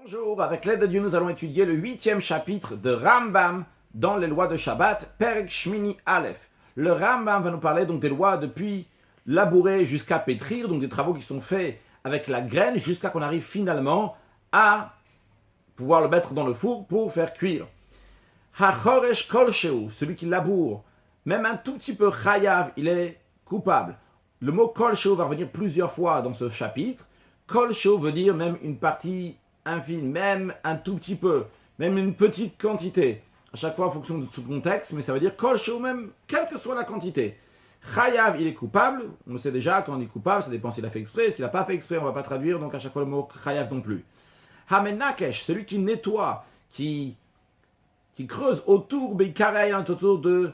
Bonjour, avec l'aide de Dieu, nous allons étudier le 8e chapitre de Rambam dans les lois de Shabbat, Perek Shmini Aleph. Le Rambam va nous parler donc des lois depuis labourer jusqu'à pétrir, donc des travaux qui sont faits avec la graine jusqu'à qu'on arrive finalement à pouvoir le mettre dans le four pour faire cuire. HaChoresh Kolsheu, celui qui laboure, même un tout petit peu chayav, il est coupable. Le mot Kolsheu va revenir plusieurs fois dans ce chapitre. Kolsheu veut dire même une partie infime, même un tout petit peu, même une petite quantité. À chaque fois en fonction de son contexte, mais ça veut dire Kolsheu même, quelle que soit la quantité. Chayav, il est coupable. On le sait déjà, quand on est coupable, ça dépend s'il a fait exprès. S'il n'a pas fait exprès, on ne va pas traduire, donc à chaque fois le mot Chayav non plus. Hamenakesh, celui qui nettoie, qui creuse autour, autour de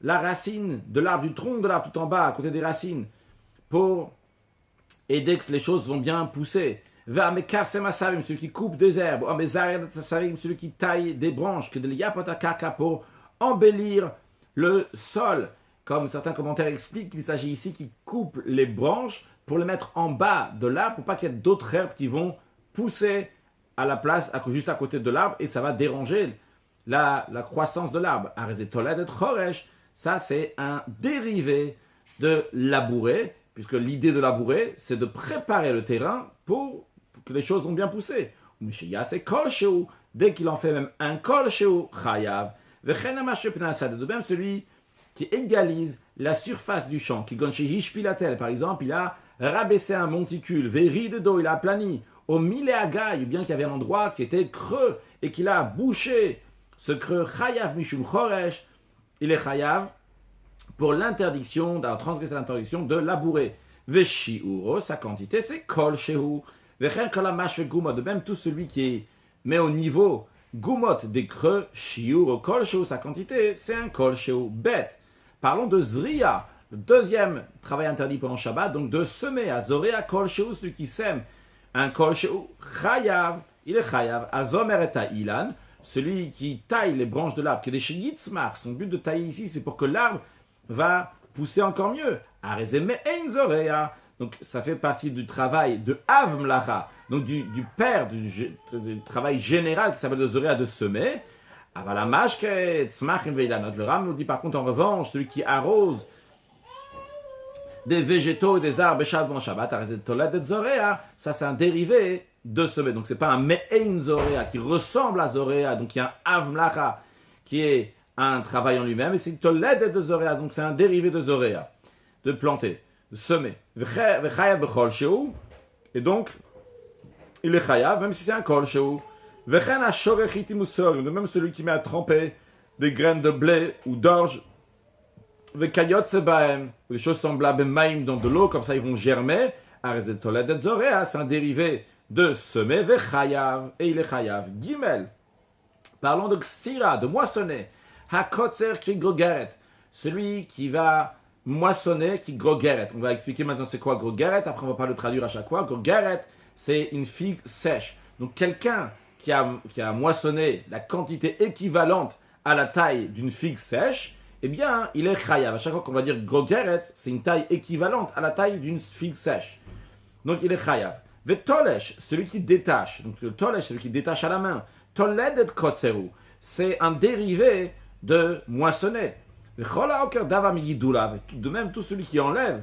la racine de l'arbre, du tronc de l'arbre tout en bas, à côté des racines, pour aider que les choses vont bien pousser. Celui qui coupe des herbes, celui qui taille des branches, pour embellir le sol. Comme certains commentaires expliquent, il s'agit ici qu'il coupe les branches pour les mettre en bas de l'arbre, pour pas qu'il y ait d'autres herbes qui vont pousser à la place, juste à côté de l'arbre, et ça va déranger la croissance de l'arbre. Ça, c'est un dérivé de labourer, puisque l'idée de labourer, c'est de préparer le terrain pour que les choses vont bien pousser. Dès qu'il en fait même un kolsheu, chayav. De même, celui qui égalise la surface du champ, qui gonne chez Hishpilatel, par exemple, il a rabaissé un monticule, veri de dos, il a aplani, au miléagaï, ou bien qu'il y avait un endroit qui était creux, et qu'il a bouché ce creux, chayav mishum choresh, il est chayav pour l'interdiction, d'avoir transgressé l'interdiction de labourer. Veshiuro, sa quantité, c'est kol shehu. Vechen kolamash gumot, de même tout celui qui met au niveau gumot des creux, shiuro, kol shehu, sa quantité, c'est un kol shehu bête. Parlons de zriya, le deuxième travail interdit pendant Shabbat, donc de semer à zorea kol shehu, celui qui sème un kol shehu, chayav, il est chayav, azomer et ilan, celui qui taille les branches de l'arbre, qui est des shiyitzmar, son but de tailler ici, c'est pour que l'arbre va pousser encore mieux. Arezeme ein zorea. Donc ça fait partie du travail de Av Mlacha, donc du père du travail général qui s'appelle de zorea, de semer. Avalamashke tzmachim veilanot. Le Ram nous dit par contre en revanche, celui qui arrose des végétaux et des arbres pendant Shabbat, arezet tolad et zorea, ça c'est un dérivé de semer. Donc c'est pas un me'ein zorea qui ressemble à zorea, donc il y a un Av Mlacha qui est un travail en lui-même, et c'est toled de zorea, donc c'est un dérivé de zorea, de planter, de semer. Et donc, il est chayav, même si c'est un kol shehu. De même celui qui met à tremper des graines de blé ou d'orge, ou des choses semblables maïm dans de l'eau, comme ça ils vont germer. C'est un dérivé de semer, et il est chayav. Gimel, parlons de ksira, de moissonner. Hakotzer qui grogeret, celui qui va moissonner qui grogeret. On va expliquer maintenant c'est quoi grogeret, après on va pas le traduire à chaque fois. Grogeret, c'est une figue sèche. Donc quelqu'un qui a moissonné la quantité équivalente à la taille d'une figue sèche, eh bien il est chayav. À chaque fois qu'on va dire grogeret, c'est une taille équivalente à la taille d'une figue sèche. Donc il est chayav. Vetolesh, celui qui détache. Donc le tolesh, celui qui détache à la main. Toledet kotzeru, c'est un dérivé de moissonner. De même, tout celui qui enlève,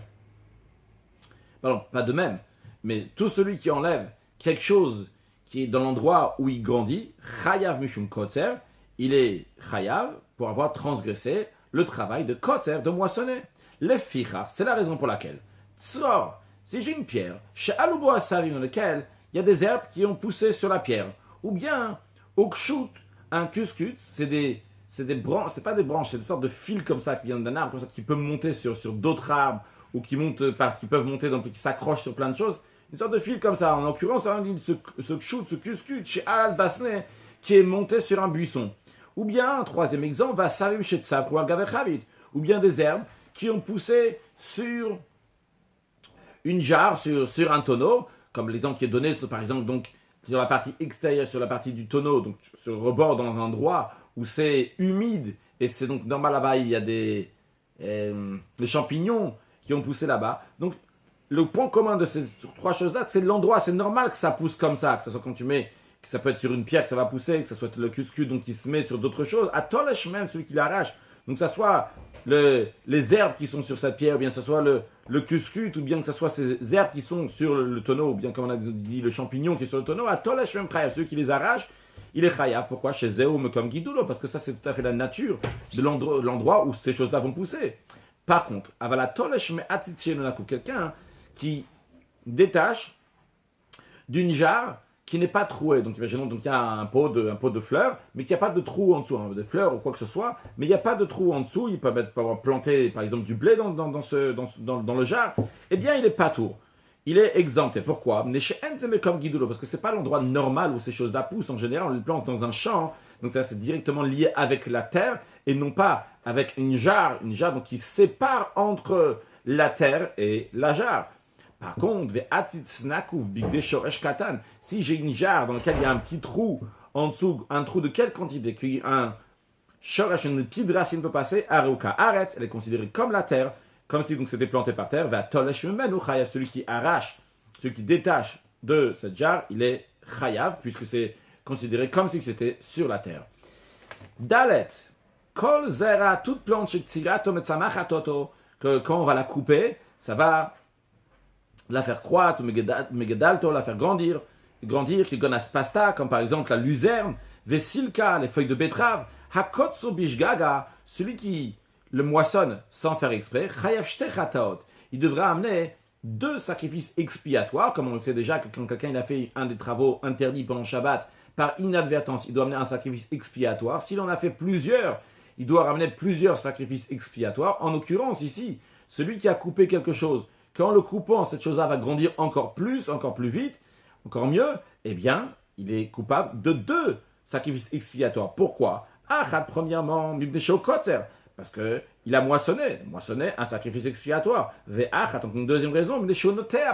pardon, pas de même, mais tout celui qui enlève quelque chose qui est dans l'endroit où il grandit, chayav mishum kotzer, il est chayav pour avoir transgressé le travail de kotzer, de moissonner. Les fichar, c'est la raison pour laquelle. Tzor, si j'ai une pierre, chez alubo asari, dans lequel il y a des herbes qui ont poussé sur la pierre, ou bien ukshut, un kuskut, c'est des branches, c'est pas des branches, c'est des sortes de fils comme ça qui viennent d'un arbre, comme ça, qui peuvent monter sur d'autres arbres, ou qui peuvent monter, donc qui s'accrochent sur plein de choses. Une sorte de fil comme ça. En l'occurrence, on dit ce kuskut, chez Al Basne, qui est monté sur un buisson. Ou bien, un troisième exemple, va Sarim chez Tsapro al Gavechavit, ou bien des herbes qui ont poussé sur une jarre, sur un tonneau, comme l'exemple qui est donné, par exemple, donc, sur la partie extérieure, sur la partie du tonneau, donc sur le rebord dans un endroit où c'est humide, et c'est donc normal là-bas, il y a des champignons qui ont poussé là-bas. Donc le point commun de ces trois choses-là, c'est l'endroit, c'est normal que ça pousse comme ça, que ce soit quand tu mets que ça peut être sur une pierre que ça va pousser, que ça soit le cuscus donc qui se met sur d'autres choses. Atolesh même, celui qui l'arrache. Donc que ça soit les herbes qui sont sur cette pierre, ou bien que ce soit le cuscus, ou bien que ce soit ces herbes qui sont sur le tonneau, ou bien comme on a dit le champignon qui est sur le tonneau. Atolesh même chayav, celui qui les arrache, il est chayav. Pourquoi? Chez Zéoum comme Guidoulo, parce que ça c'est tout à fait la nature de l'endroit où ces choses-là vont pousser. Par contre, avalatolesh me atitchenonakov, quelqu'un qui détache d'une jarre qui n'est pas trouée. Donc imaginons qu'il y a un pot de fleurs, mais qu'il n'y a pas de trou en dessous, de fleurs ou quoi que ce soit, mais il n'y a pas de trou en dessous, il peut avoir planté par exemple du blé dans le jarre, eh bien il est patour. Il est exempté. Pourquoi? Parce que ce n'est pas l'endroit normal où ces choses-là poussent. En général, on les plante dans un champ, donc c'est directement lié avec la terre, et non pas avec une jarre donc, qui sépare entre la terre et la jarre. Par contre, si j'ai une jarre dans laquelle il y a un petit trou en dessous, un trou de quelle quantité? Un shoresh, une petite racine peut passer, aruka arrête, elle est considérée comme la terre, comme si donc c'était planté par terre, celui qui arrache, celui qui détache de cette jarre, il est chayav, puisque c'est considéré comme si c'était sur la terre. Dalet, kol zera, toute plante chez tzirato metzamachatoto, que quand on va la couper, ça va la faire croître, megedalto, la faire grandir, qui gonas pasta, comme par exemple la luzerne, vesilka, les feuilles de betterave, hakotso bishgaga, celui qui le moissonne sans faire exprès, chayav shtechataot, il devra amener 2 sacrifices expiatoires, comme on le sait déjà que quand quelqu'un il a fait un des travaux interdits pendant Shabbat, par inadvertance, il doit amener un sacrifice expiatoire. S'il en a fait plusieurs, il doit ramener plusieurs sacrifices expiatoires. En l'occurrence ici, celui qui a coupé quelque chose, qu'en le coupant, cette chose-là va grandir encore plus vite, encore mieux, eh bien, il est coupable de 2 sacrifices expiatoires. Pourquoi? Premièrement, parce qu'il a moissonné un sacrifice expiatoire. Donc une deuxième raison,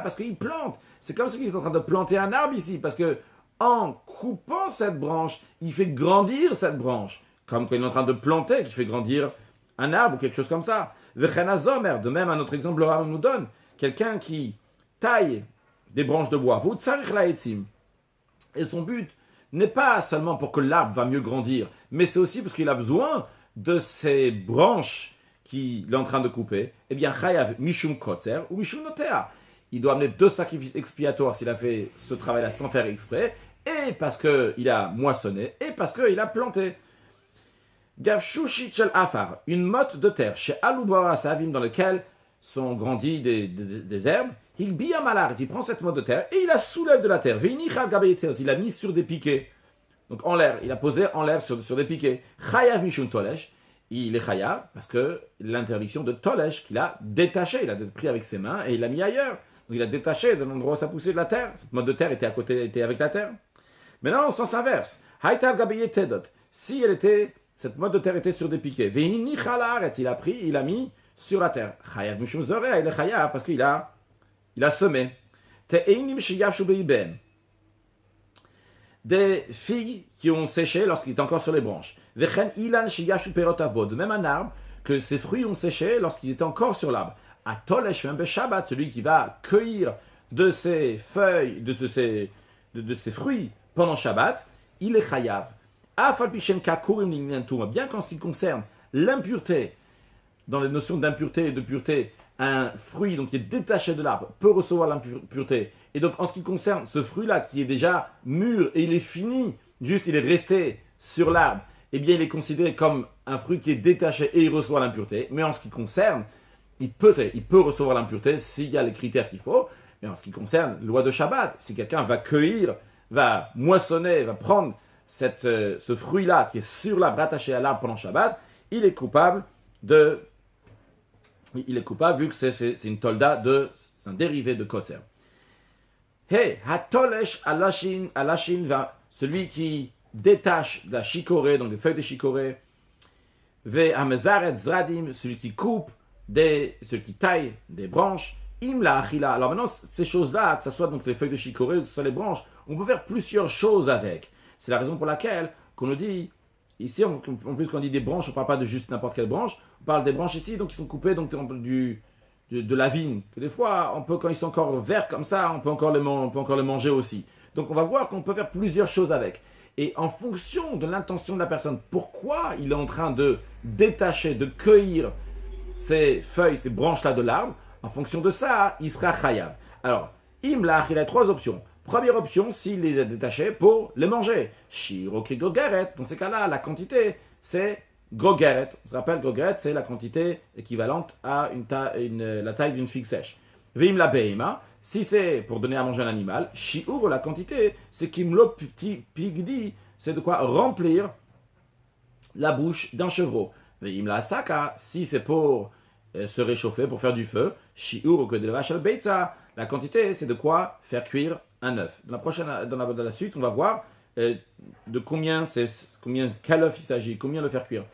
parce qu'il plante. C'est comme s'il est en train de planter un arbre ici, parce que en coupant cette branche, il fait grandir cette branche. Comme quand il est en train de planter, qui fait grandir un arbre ou quelque chose comme ça. De même, un autre exemple, le Rambam nous donne quelqu'un qui taille des branches de bois. Et son but n'est pas seulement pour que l'arbre va mieux grandir, mais c'est aussi parce qu'il a besoin de ces branches qu'il est en train de couper. Eh bien, chayav mishum kotzer ou mishum notea. Il doit amener 2 sacrifices expiatoires s'il a fait ce travail-là sans faire exprès, et parce qu'il a moissonné, et parce qu'il a planté. Gavshushit shel afar, une motte de terre, chez Alouba Savim, dans lequel sont grandis des herbes. Il prend cette motte de terre et il la soulève de la terre. Il l'a mis sur des piquets. Donc en l'air, il a posé en l'air sur des piquets. Chayav mishum tolesh, il est chayav parce que l'interdiction de tolesh qu'il a détaché, il a pris avec ses mains et il l'a mis ailleurs. Donc il a détaché de l'endroit où ça poussait de la terre. Cette motte de terre était avec la terre. Maintenant, en sens inverse, si cette motte de terre était sur des piquets, il a pris, il a mis sur la terre. Chayav mishum zorea, il est chayav parce qu'il a semé. Des figues qui ont séché lorsqu'il est encore sur les branches. De même un arbre que ses fruits ont séché lorsqu'il est encore sur l'arbre. Celui qui va cueillir de ses feuilles, de ses fruits pendant Shabbat, il est chayav. Bien qu'en ce qui concerne l'impureté, dans les notions d'impureté et de pureté, un fruit donc, qui est détaché de l'arbre peut recevoir l'impureté. Et donc, en ce qui concerne ce fruit-là qui est déjà mûr et il est fini, juste il est resté sur l'arbre, eh bien, il est considéré comme un fruit qui est détaché et il reçoit l'impureté. Mais en ce qui concerne, il peut recevoir l'impureté s'il y a les critères qu'il faut. Mais en ce qui concerne la loi de Shabbat, si quelqu'un va cueillir, va moissonner, va prendre ce fruit-là qui est sur l'arbre, attaché à l'arbre pendant Shabbat, il est coupable vu que c'est une tolda, c'est un dérivé de kotzer. Hey, hatolesh alashin va, celui qui détache de la chicorée, donc des feuilles de chicorée, ve amezaret zradim, celui qui coupe, celui qui taille des branches, imla achila. Alors maintenant, ces choses-là, que ce soit donc les feuilles de chicorée ou que ce soit les branches, on peut faire plusieurs choses avec. C'est la raison pour laquelle qu'on nous dit, ici, en plus quand on dit des branches, on ne parle pas de juste n'importe quelle branche, on parle des branches ici, donc qui sont coupées donc, de la vigne. Que des fois, quand ils sont encore verts comme ça, on peut encore les manger aussi. Donc on va voir qu'on peut faire plusieurs choses avec. Et en fonction de l'intention de la personne, pourquoi il est en train de détacher, de cueillir ces feuilles, ces branches-là de l'arbre, en fonction de ça, il sera chayav. Alors, imlach, il a 3 options. Première option, s'il les a détachés pour les manger. Shiroki grogeret, dans ces cas-là, la quantité, c'est grogeret. On se rappelle, grogeret, c'est la quantité équivalente à la taille d'une figue sèche. Vim la beima, si c'est pour donner à manger un animal, shiur, la quantité, c'est kimlo pigdi, c'est de quoi remplir la bouche d'un chevreau. Vim la saka, si c'est pour se réchauffer, pour faire du feu, shiur que de la vache al beitza, la quantité, c'est de quoi faire cuire un œuf. Dans la suite, on va voir de quel œuf il s'agit, combien le faire cuire.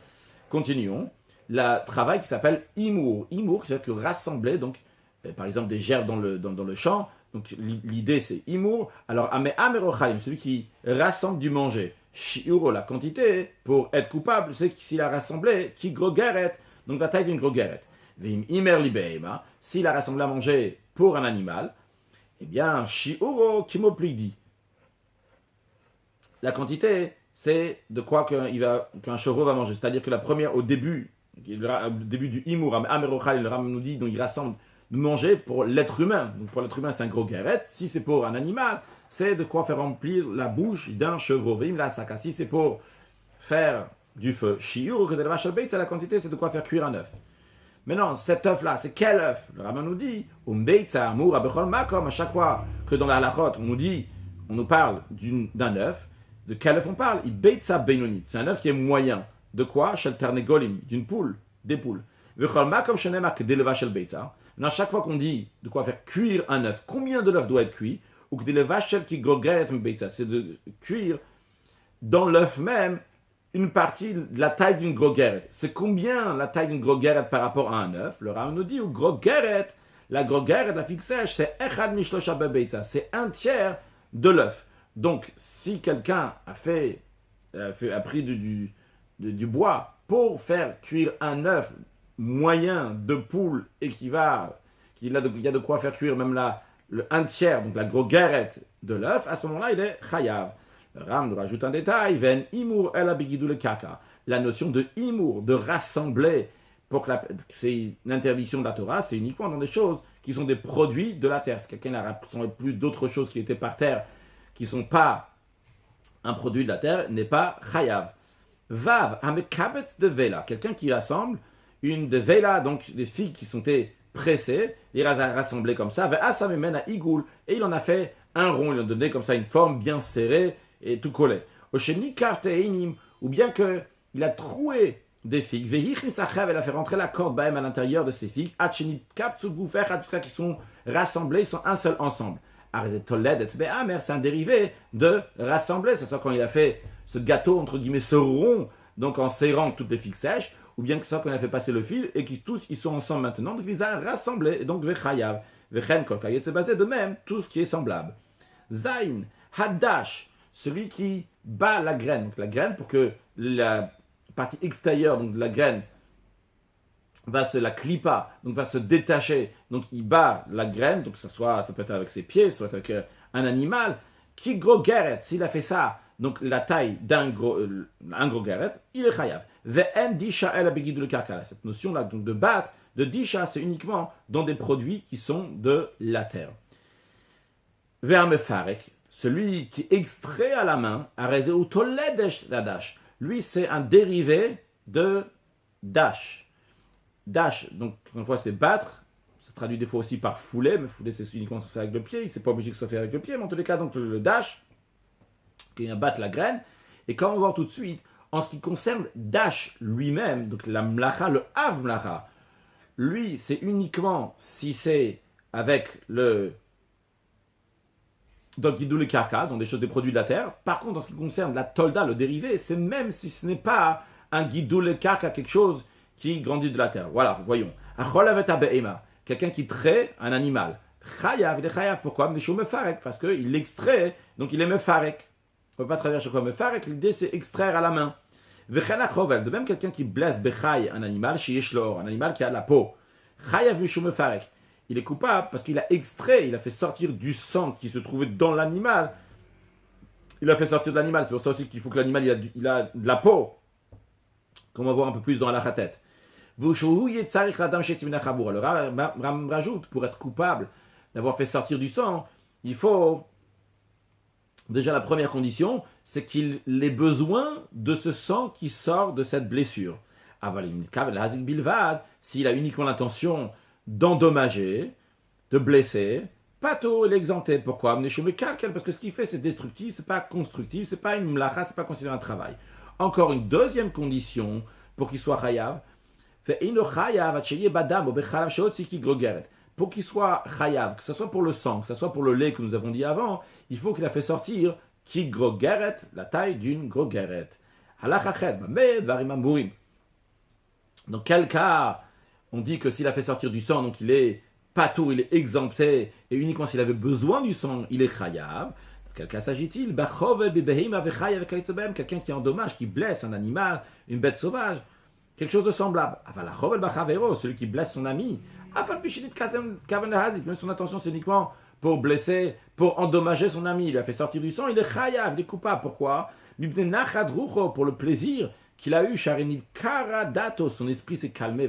Continuons. Le travail qui s'appelle imour. Imour, qui veut dire rassembler, donc, par exemple, des gerbes dans le champ. Donc, l'idée, c'est imour. Alors, amerochalim, celui qui rassemble du manger. Shiuro, la quantité, pour être coupable, c'est s'il a rassemblé, qui grogeret, donc la taille d'une grogeret. Vim imer libeima, s'il a rassemblé à manger pour un animal, eh bien, shiuro kimoplidi. La quantité, c'est de quoi qu'un chevreau va manger. C'est-à-dire que la première, au début du imour, amerochal, le Ram nous dit, donc il rassemble de manger pour l'être humain. Donc pour l'être humain, c'est un gros guéret. Si c'est pour un animal, c'est de quoi faire remplir la bouche d'un chevreau. Vim la saka. Si c'est pour faire du feu, shiur, que de la vache al la quantité, c'est de quoi faire cuire un œuf. Maintenant, cet œuf-là, c'est quel œuf? Le rabbin nous dit, à chaque fois que dans la halachot, on nous parle d'un œuf, de quel œuf on parle? C'est un œuf qui est moyen. De quoi? D'une poule, des poules. Maintenant, chaque fois qu'on dit de quoi faire cuire un œuf, combien de l'œuf doit être cuit? Ou que c'est de cuire dans l'œuf même une partie de la taille d'une grogeret. C'est combien la taille d'une grogeret par rapport à un œuf? Le Rav nous dit, la grogeret, la figue sèche, c'est echad mishlosha bebeitza, c'est un tiers de l'œuf. Donc, si quelqu'un a pris du bois pour faire cuire un œuf moyen de poule et qu'il y a de quoi faire cuire même un tiers, donc la grogeret de l'œuf, à ce moment-là, il est chayav. Le Ram nous rajoute un détail, ven imur el abigidou le kaka. La notion de imur, de rassembler, c'est une interdiction de la Torah, c'est uniquement dans des choses qui sont des produits de la terre. Si quelqu'un n'a plus d'autres choses qui étaient par terre, qui ne sont pas un produit de la terre, n'est pas chayav. Vav, amekabet de vela, quelqu'un qui rassemble une de vela, donc des figues qui sont pressées, il les a rassemblées comme ça, et il en a fait un rond, il en a donné comme ça une forme bien serrée, et tout collé. Ou bien qu'il a troué des figues, elle a fait rentrer la corde à l'intérieur de ces figues, qui sont rassemblés, ils sont un seul ensemble. C'est un dérivé de rassembler, c'est ça quand il a fait ce gâteau, entre guillemets, ce rond, donc en serrant toutes les figues sèches, ou bien que ça qu'on a fait passer le fil, et qu'ils tous, ils sont ensemble maintenant, donc il les a rassemblés, et donc vechayav, vechen kolkayet, c'est basé de même, tout ce qui est semblable. Zain, hadash, celui qui bat la graine. Donc la graine, pour que la partie extérieure donc de la graine la clipa, donc va se détacher. Donc il bat la graine, donc ça peut être avec ses pieds, ça peut être avec un animal. Qui gros guéret, s'il a fait ça, donc la taille un gros guéret, il est chayav. Ve'en disha el abigidou le kaka. Cette notion-là donc de battre, de disha, c'est uniquement dans des produits qui sont de la terre. Ve'en mefarek, celui qui extrait à la main, arezé ou toledesh la dash. Lui, c'est un dérivé de dash. Dash, donc une fois c'est battre, ça se traduit des fois aussi par fouler, mais fouler c'est uniquement ça avec le pied, c'est pas obligé que ce soit fait avec le pied, mais en tous les cas, donc le dash, qui vient battre la graine, et comme on va voir tout de suite, en ce qui concerne dash lui-même, donc la mlacha, le av mlacha, lui c'est uniquement si c'est avec le donc guidou le karka, donc des produits de la terre. Par contre, en ce qui concerne la tolda, le dérivé, c'est même si ce n'est pas un guidou le karka, quelque chose qui grandit de la terre. Voilà, voyons. Quelqu'un qui traite un animal. Chayav, il est chayav. Pourquoi? Parce qu'il l'extrait, donc il est mefarek. On ne peut pas traduire chaque fois mefarek, l'idée c'est extraire à la main. De même, quelqu'un qui blesse bechai, un animal, un animal qui a la peau. Chayav mishu mefarek. Il est coupable parce qu'il a extrait, il a fait sortir du sang qui se trouvait dans l'animal il a fait sortir de l'animal. C'est pour ça aussi qu'il faut que l'animal il a de la peau, qu'on va voir un peu plus dans la khatet. Le Ram rajoute, pour être coupable d'avoir fait sortir du sang, il faut, déjà la première condition, c'est qu'il ait besoin de ce sang qui sort de cette blessure. S'il a uniquement l'intention d'endommager, de blesser, pato, il est exempté. Pourquoi? Parce que ce qu'il fait, c'est destructif, c'est pas constructif, c'est pas une mlacha, c'est pas considéré un travail. Encore une deuxième condition pour qu'il soit chayav, pour qu'il soit chayav, que ce soit pour le sang, que ce soit pour le lait que nous avons dit avant, il faut qu'il a fait sortir ki grogeret, la taille d'une grogeret. Dans quel cas on dit que s'il a fait sortir du sang, donc il est patour, il est exempté, et uniquement s'il avait besoin du sang, il est chayav. Dans quel cas s'agit-il? Quelqu'un qui endommage, qui blesse un animal, une bête sauvage, quelque chose de semblable. Celui qui blesse son ami, même son intention c'est uniquement pour blesser, pour endommager son ami, il lui a fait sortir du sang, il est chayav, il est coupable. Pourquoi? Pour le plaisir qu'il a eu, son esprit s'est calmé,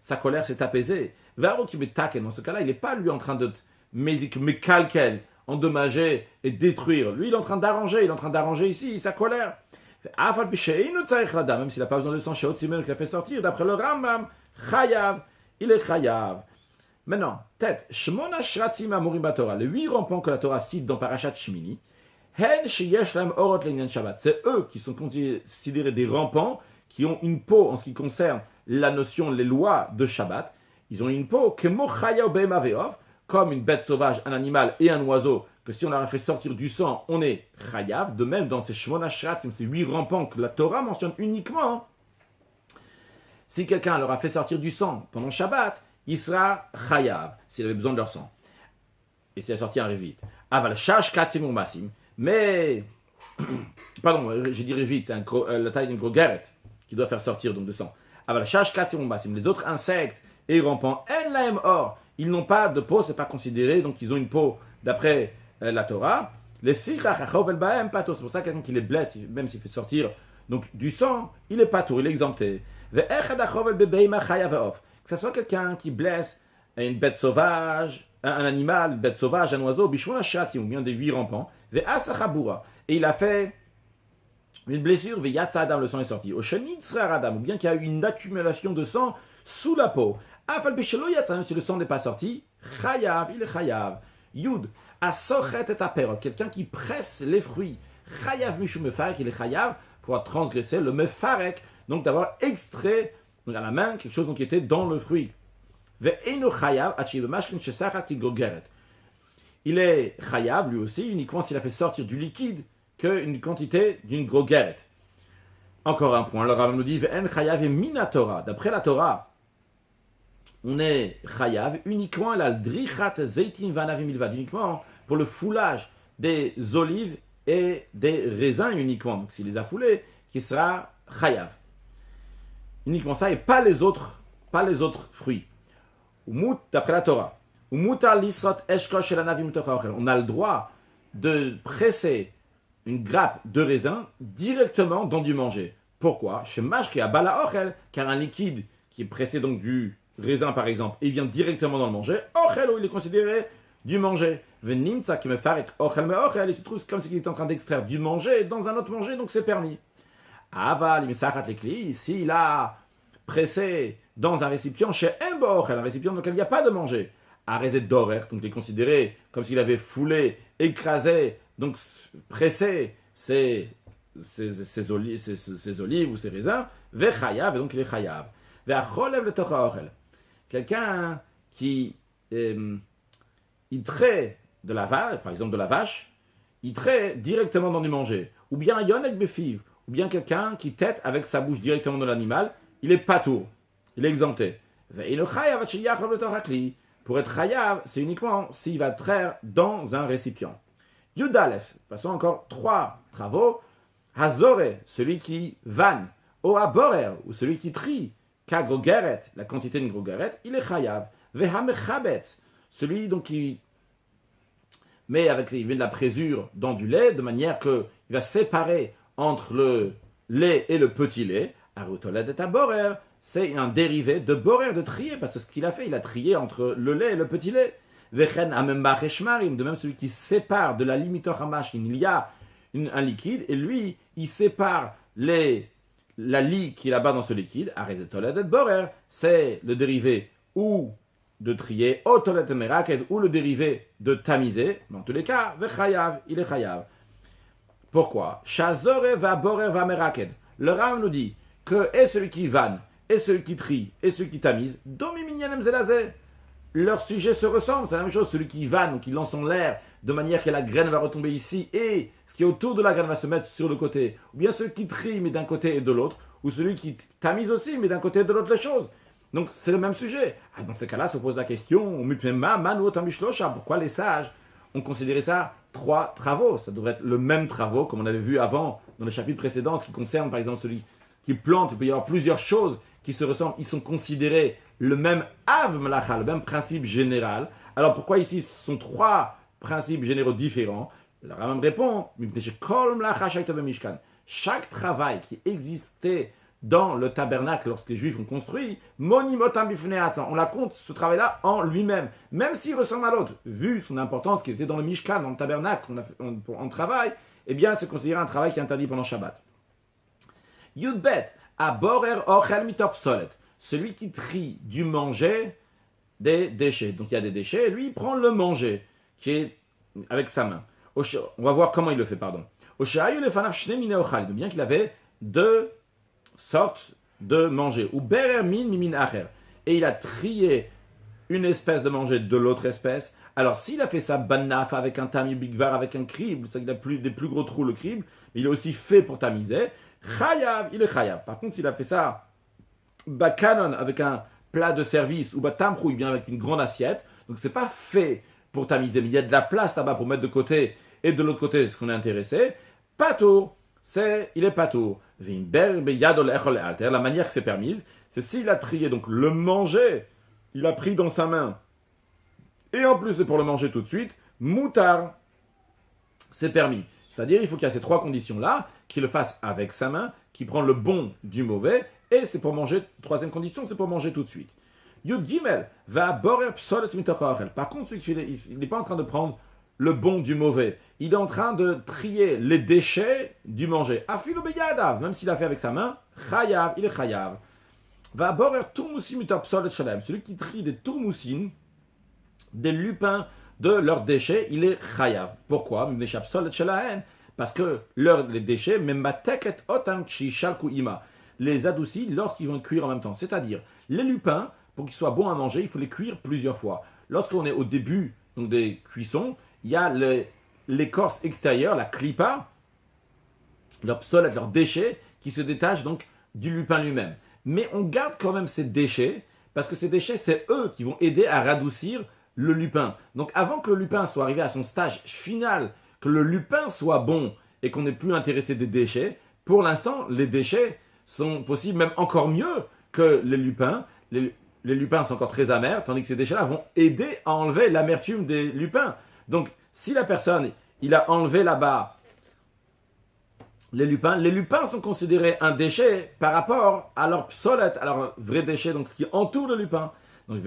sa colère s'est apaisée. Dans ce cas-là, il n'est pas lui en train de mécalquel, endommager et détruire. Lui, il est en train d'arranger ici sa colère. Même s'il n'a pas besoin de sang chez Otzimen qu'il a fait sortir, d'après le Rambam, chayav, il est chayav. Maintenant, tête, Shmona Shratzim Amurim Batorah, les 8 rampants que la Torah cite dans Parashat Shmini, c'est eux qui sont considérés des rampants, qui ont une peau en ce qui concerne la notion, les lois de Shabbat. Ils ont une peau comme une bête sauvage, un animal et un oiseau, que si on leur a fait sortir du sang, on est chayav. De même, dans ces Shmona Shratzim, ces 8 rampants que la Torah mentionne uniquement, si quelqu'un leur a fait sortir du sang pendant Shabbat, il sera chayav, s'il avait besoin de leur sang. Et s'il a sorti un révite. Aval shash katzimur masim. Mais, pardon, j'ai dit révite, c'est la taille d'une grogeret qui doit faire sortir donc de sang. Aval shash katzimur masim. Les autres insectes et rampants, en laem or, ils n'ont pas de peau, c'est pas considéré, donc ils ont une peau d'après la Torah. Les fichach achov el baem pato. C'est pour ça que quelqu'un qui les blesse, même s'il fait sortir donc du sang, il est pato, il est exempté. Que ce soit quelqu'un qui blesse une bête sauvage, un animal, une bête sauvage, un oiseau, ou bien des 8 rampants, et il a fait une blessure, le sang est sorti. Ou bien qu'il y a eu une accumulation de sang sous la peau. Même si le sang n'est pas sorti, chayav, il est chayav. Yud, asochet et aperot, quelqu'un qui presse les fruits. Chayav mishum mefarek, il est chayav pour transgresser le mefarek, donc d'avoir extrait donc à la main quelque chose donc, qui était dans le fruit. Il est chayav lui aussi uniquement s'il a fait sortir du liquide qu'une quantité d'une grogeret. Encore un point, le Rambam nous dit d'après la Torah, on est chayav uniquement la drichat zeitin vanavim milvad, uniquement pour le foulage des olives et des raisins uniquement. Donc s'il les a foulés, qui sera chayav. Uniquement ça et pas les autres fruits. D'après la Torah, on a le droit de presser une grappe de raisin directement dans du manger. Pourquoi? Car un liquide qui est pressé donc du raisin par exemple et vient directement dans le manger, il est considéré du manger. Il se trouve comme s'il est en train d'extraire du manger dans un autre manger, donc c'est permis. Ici, il a pressé dans un récipient chez un récipient dans lequel il n'y a pas de manger. Arezet dorer, donc il est considéré comme s'il avait foulé, écrasé, donc pressé ses olives ou ses raisins, vechayav, et donc il est chayav. Ve'acholev le tocha ochel. Quelqu'un qui il trait de la vache, par exemple de la vache, il trait directement dans du manger. Ou bien yonek befiv, ou bien quelqu'un qui tête avec sa bouche directement dans l'animal, il est patour, il est exempté. Pour être chayav, c'est uniquement s'il va traire dans un récipient. Yudalef, passons encore 3 travaux. Hazore, celui qui vanne. Oaborer, ou celui qui trie. Kagogeret, la quantité d'une grogeret, il est chayav. Vehamechabetz, celui donc qui mais il met de la présure dans du lait, de manière qu'il va séparer entre le lait et le petit lait. Arutoled et borer, c'est un dérivé de borer, de trier, parce que ce qu'il a fait, il a trié entre le lait et le petit lait. Vechen amembach et shmarim, de même celui qui sépare de la limitoch hamashkin, il y a un liquide, et lui, il sépare la lie qui est là-bas dans ce liquide. Arezetoled et borer, c'est le dérivé ou de trier, otoled et meraked, ou le dérivé de tamiser. Dans tous les cas, vechayav, il est chayav. Pourquoi? Shazore va borer va meraked. Le Ram nous dit que et celui qui vanne, et celui qui trie, et celui qui tamise, domiminyanem zelazé. Leurs sujets se ressemblent, c'est la même chose. Celui qui vanne ou qui lance en l'air de manière que la graine va retomber ici et ce qui est autour de la graine va se mettre sur le côté. Ou bien celui qui trie mais d'un côté et de l'autre. Ou celui qui tamise aussi mais d'un côté et de l'autre les choses. Donc c'est le même sujet. Dans ces cas-là se pose la question, pourquoi les sages ont considéré ça 3 travaux? Ça devrait être le même travaux comme on avait vu avant dans le chapitre précédent, ce qui concerne par exemple celui qui plante. Il peut y avoir plusieurs choses qui se ressemblent. Ils sont considérés le même Av Melacha, le même principe général. Alors pourquoi ici ce sont 3 principes généraux différents? Le Rambam répond, chaque travail qui existait dans le tabernacle lorsque les Juifs ont construit, on la compte ce travail-là en lui-même, même s'il ressemble à l'autre, vu son importance qui était dans le Mishkan, dans le tabernacle on travaille, eh bien c'est considéré un travail qui est interdit pendant Shabbat. Yudbet, aborer ochel mitopsolet. Celui qui trie du manger des déchets. Donc il y a des déchets, et lui il prend le manger, qui est avec sa main. On va voir comment il le fait, pardon. Bien qu'il avait 2 sortes de manger. Ou berer min mimin acher. Et il a trié une espèce de manger de l'autre espèce. Alors s'il a fait ça banaf avec un tami bigvar, avec un crible, c'est qu'il a des plus gros trous le crible, mais il est aussi fait pour tamiser. Chayav, il est chayav. Par contre s'il a fait ça bakanon avec un plat de service ou batamrouille bien avec une grande assiette, donc c'est pas fait pour tamiser, mais il y a de la place là-bas pour mettre de côté et de l'autre côté ce qu'on est intéressé. Patour, il est patour. La manière que c'est permise, c'est s'il a trié donc le manger, il a pris dans sa main et en plus c'est pour le manger tout de suite, moutar, c'est permis. C'est-à-dire il faut qu'il y ait ces 3 conditions là, qu'il le fasse avec sa main, qu'il prend le bon du mauvais. Et c'est pour manger, 3e condition, c'est pour manger tout de suite. Yud Gimel va borer psolet mitochachel. Par contre, il n'est pas en train de prendre le bon du mauvais. Il est en train de trier les déchets du manger. Afilu beyadav, même s'il a fait avec sa main, chayav, il est chayav. Va borer turmusim mitopsolet shalem. Celui qui trie des turmoussines, des lupins de leurs déchets, il est chayav. Pourquoi? Parce que les déchets, même bateket otam shalku ima, les adoucit lorsqu'ils vont cuire en même temps. C'est-à-dire, les lupins, pour qu'ils soient bons à manger, il faut les cuire plusieurs fois. Lorsqu'on est au début donc, des cuissons, il y a l'écorce extérieure, la clipa, leur psolète, leurs déchets, qui se détachent donc du lupin lui-même. Mais on garde quand même ces déchets, parce que ces déchets, c'est eux qui vont aider à radoucir le lupin. Donc avant que le lupin soit arrivé à son stage final, que le lupin soit bon et qu'on n'ait plus intéressé des déchets, pour l'instant, les déchets sont possibles, même encore mieux que les lupins. Les lupins sont encore très amers, tandis que ces déchets-là vont aider à enlever l'amertume des lupins. Donc, si la personne, il a enlevé là-bas les lupins sont considérés un déchet par rapport à leur psolète, à leur vrai déchet, donc ce qui entoure le lupin. Donc,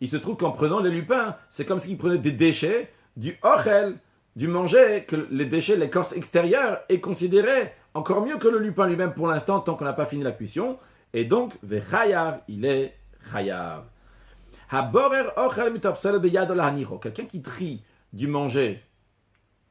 il se trouve qu'en prenant les lupins, c'est comme s'il prenait des déchets du ochel, du manger, que les déchets, l'écorce extérieure, est considéré encore mieux que le lupin lui-même pour l'instant, tant qu'on n'a pas fini la cuisson. Et donc, vechayav, il est chayav. Quelqu'un qui trie du manger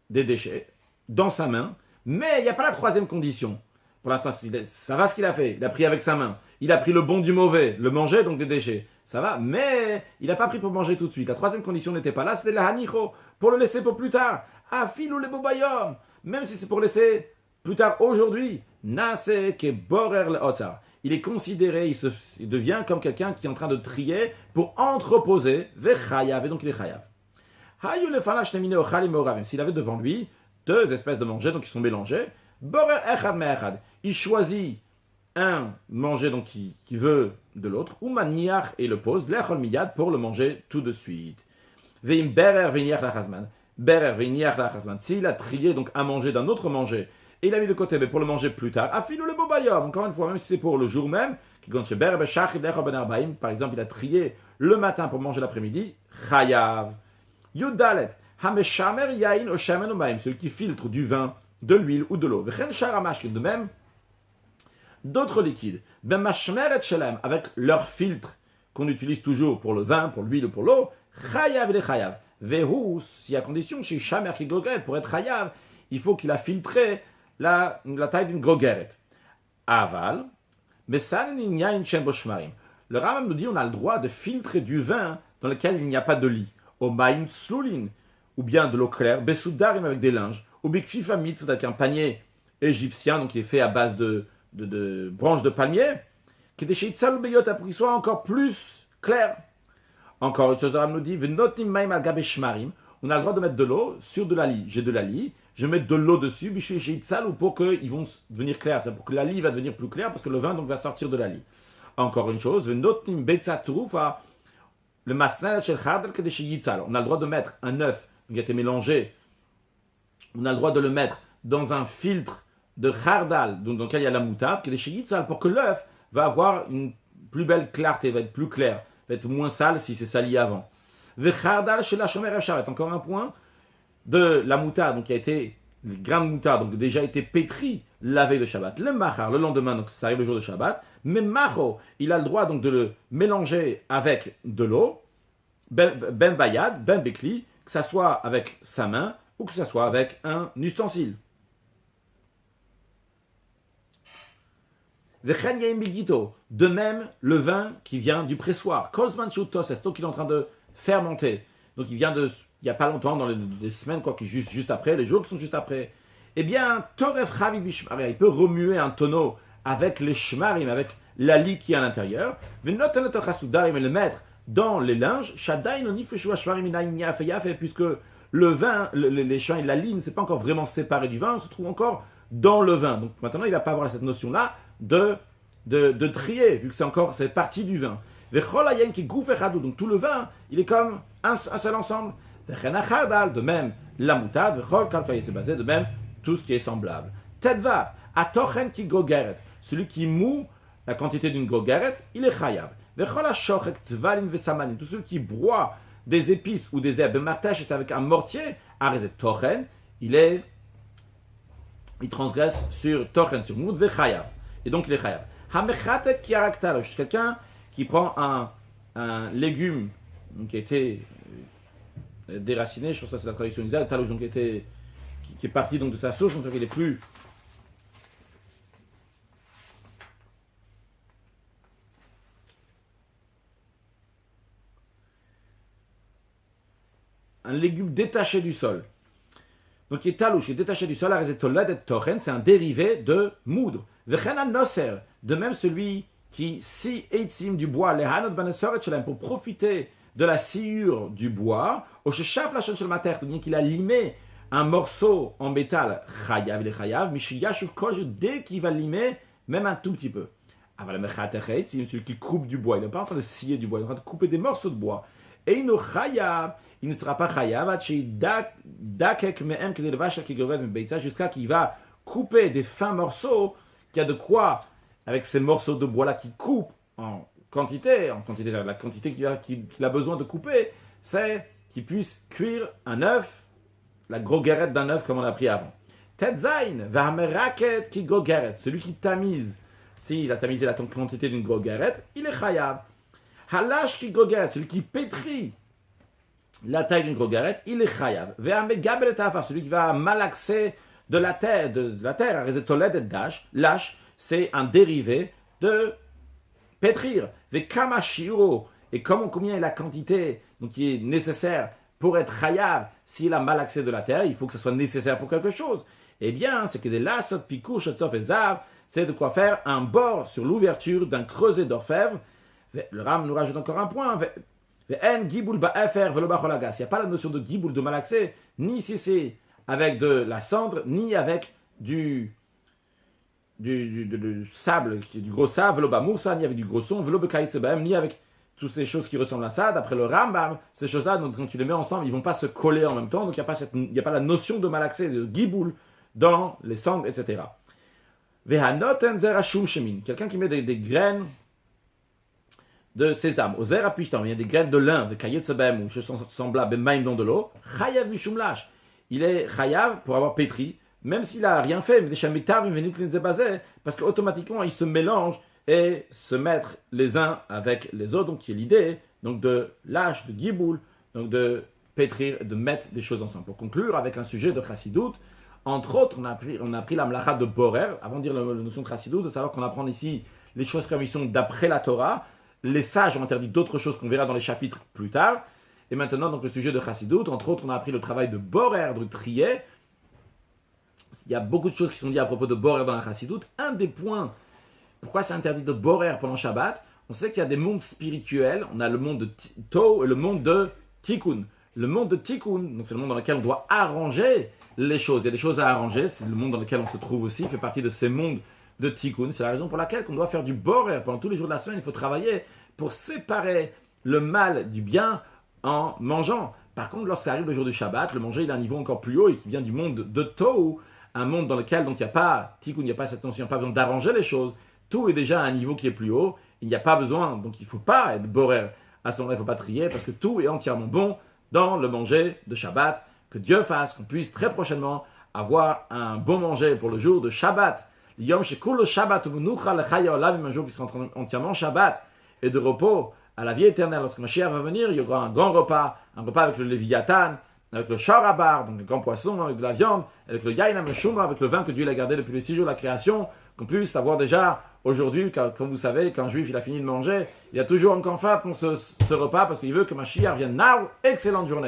des déchets dans sa main, mais il n'y a pas la 3e condition. Pour l'instant, ça va ce qu'il a fait. Il a pris avec sa main. Il a pris le bon du mauvais, le manger, donc des déchets. Ça va, mais il n'a pas pris pour manger tout de suite. La 3e condition n'était pas là, c'était la hanicho, pour le laisser pour plus tard. Afilou le bobayom, même si c'est pour laisser plus tard aujourd'hui. Nase ke borer le otzar. Il est considéré, il devient comme quelqu'un qui est en train de trier pour entreposer, vechayav, et donc il est chayav. S'il avait devant lui 2 espèces de manger, donc ils sont mélangés, borer echad me'echad. Il choisit un manger donc qui veut de l'autre, ou maniach et le pose, l'echol miyad pour le manger tout de suite. Veim berer veiniach lachazman. Berer veiniach lachazman. S'il a trié donc à manger d'un autre manger, et il a mis de côté mais pour le manger plus tard, afilou le bobayom, encore une fois, même si c'est pour le jour même, par exemple, il a trié le matin pour manger l'après-midi, chayav. Yudalet, hameshamer yain o shamen omaim, celui qui filtre du vin, de l'huile ou de l'eau. Vechen sharamashkin, de même, d'autres liquides, ben mashmeret shelem, avec leur filtre qu'on utilise toujours pour le vin, pour l'huile ou pour l'eau, chayav et chayav. Vehu, si à condition chez shamer qui gogeret, pour être chayav, il faut qu'il a filtré la taille d'une gogeret. Aval, mais ça, le Rambam nous dit on a le droit de filtrer du vin dans lequel il n'y a pas de lit. Au maïm tslulin, ou bien de l'eau claire, besoudarim avec des linges, ou bikfifa mitz avec un panier égyptien, donc qui est fait à base de branches de palmier, qui est des sheitzal beyot pour qu'il soit encore plus clair. Encore une chose, le Rambam nous dit venotim maïm al gabe shmarim, on a le droit de mettre de l'eau sur de la lie. J'ai de la lie, je mets de l'eau dessus, ou pour qu'ils vont devenir clairs. C'est pour que la lie va devenir plus claire, parce que le vin donc va sortir de la lie. Encore une chose, le masnel shel chardal que on a le droit de mettre un œuf qui a été mélangé, on a le droit de le mettre dans un filtre de chardal, dans lequel il y a la moutarde, pour que l'œuf va avoir une plus belle clarté, va être plus clair, va être moins sale si c'est sali avant. Encore un point de la moutarde, donc qui a été, le grain de moutarde, donc déjà été pétri la veille de Shabbat. Le machar, le lendemain, donc ça arrive le jour de Shabbat. Mais macho, il a le droit donc de le mélanger avec de l'eau, ben bayad, ben bekli, que ça soit avec sa main ou que ça soit avec un ustensile. De même, le vin qui vient du pressoir. Kozman shutos, c'est qu'il est en train de fermenter. Donc il vient il n'y a pas longtemps, dans les semaines, quoi, qui juste après, les jours qui sont juste après. Eh bien, Toref Chavi Bishmarim, il peut remuer un tonneau avec les shmarim, avec la lie qui est à l'intérieur, et le mettre dans les linges, puisque le vin, les shmarim, la lie ne s'est pas encore vraiment séparée du vin, on se trouve encore dans le vin. Donc maintenant, il ne va pas avoir cette notion-là de trier, vu que c'est partie du vin. Donc tout le vin, il est comme un seul ensemble. De même, la moutarde, de même, tout ce qui est semblable. Tedvav, atochen ki gogeret, celui qui moue la quantité d'une gogeret, il est chayav. Tout celui qui broie des épices ou des herbes, martèche avec un mortier, arezet tochen, il transgresse sur tochen, sur moud, vechayav. Et donc il est chayav. Hamechatek ki araktalosh, quelqu'un qui prend un légume qui a été déraciné, je pense que c'est la traduction exacte, talosh, donc qui est parti donc de sa source, donc il est plus un légume détaché du sol. Donc qui est talouche, qui est détaché du sol, c'est un dérivé de moudre. De même celui qui scie eitzim du bois, pour profiter de la sciure du bois, qu'il a limé un morceau en métal, dès qu'il va limer, même un tout petit peu. Celui qui coupe du bois, il n'est pas en train de scier du bois, il est en train de couper des morceaux de bois. Et il ne sera pas chayav jusqu'à qu'il va couper des fins morceaux, qu'il y a de quoi, avec ces morceaux de bois-là qui coupent en quantité, la quantité qu'il a besoin de couper, c'est qu'il puisse cuire un œuf, la groguerette d'un œuf comme on a pris avant. Tetzain, v'hameraket ki gogeret, celui qui tamise, s'il a tamisé la quantité d'une groguerette, il est chayav. Halash ki gogeret, celui qui pétrit la taille d'une groguerette, il est chayav. Ve'amegabel ta'afar, celui qui va malaxer de la terre, arezetoled et lâche, c'est un dérivé de pétrir. Ve'kamashiro, et combien est la quantité donc, qui est nécessaire pour être chayav, s'il a malaxé de la terre, il faut que ce soit nécessaire pour quelque chose. Eh bien, c'est que des lasot, pikou, shotsof et zav, c'est de quoi faire un bord sur l'ouverture d'un creuset d'orfèvre. Le Ram nous rajoute encore un point. Il n'y a pas la notion de giboul, de malaxé, ni si c'est avec de la cendre, ni avec du sable, du gros sable, ni avec du gros son, ni avec toutes ces choses qui ressemblent à ça, d'après le Rambam, ces choses-là, donc quand tu les mets ensemble, ils ne vont pas se coller en même temps, donc il n'y a pas la notion de malaxé, de giboul dans les sangles, etc. Vehanoten zerashum shemin, quelqu'un qui met des graines de sésame, au zerapishtam, il y a des graines de lin, de kayetzebem, ou choses semblables, même dans de l'eau, chayav mishumlash, il est chayav pour avoir pétri, même s'il n'a rien fait, mais des chamitav venus parce qu'automatiquement il se mélange et se mettre les uns avec les autres, donc qui est l'idée donc de lâche, de giboul, donc de pétrir, de mettre des choses ensemble. Pour conclure avec un sujet de chassidout, entre autres, on a appris la mlacha de borer, avant de dire la notion de chassidout, de savoir qu'on apprend ici les choses comme ils sont d'après la Torah. Les sages ont interdit d'autres choses qu'on verra dans les chapitres plus tard. Et maintenant, donc le sujet de chassidout, entre autres, on a appris le travail de borer, de trier. Il y a beaucoup de choses qui sont dites à propos de borer dans la chassidout. Un des points, pourquoi c'est interdit de borer pendant Shabbat, on sait qu'il y a des mondes spirituels. On a le monde de Tov et le monde de Tikkun. Le monde de Tikkun, donc c'est le monde dans lequel on doit arranger les choses. Il y a des choses à arranger, c'est le monde dans lequel on se trouve aussi, fait partie de ces mondes de Tikkun. C'est la raison pour laquelle on doit faire du borer. Pendant tous les jours de la semaine, il faut travailler pour séparer le mal du bien en mangeant. Par contre, lorsqu'il arrive le jour du Shabbat, le manger il a un niveau encore plus haut et qui vient du monde de Tov, un monde dans lequel donc il n'y a pas Tikkun, il n'y a pas cette notion, il n'y a pas besoin d'arranger les choses. Tout est déjà à un niveau qui est plus haut. Il n'y a pas besoin, donc il ne faut pas être borer. À ce moment-là, il ne faut pas trier parce que tout est entièrement bon dans le manger de Shabbat. Que Dieu fasse qu'on puisse très prochainement avoir un bon manger pour le jour de Shabbat. Yom shekulo Shabbat u'menucha lechaya olam, un jour qui sera entièrement Shabbat et de repos à la vie éternelle. Lorsque Mashiach va venir, il y aura un grand repas, un repas avec le Léviathan, avec le Sharabar, donc le grand poisson, avec de la viande, avec le Yain HaMeshumra, avec le vin que Dieu a gardé depuis les 6 jours de la création, qu'on puisse savoir déjà aujourd'hui, comme vous savez, quand un juif il a fini de manger, il a toujours encore faim pour ce repas parce qu'il veut que Mashiach vienne now. Excellente journée.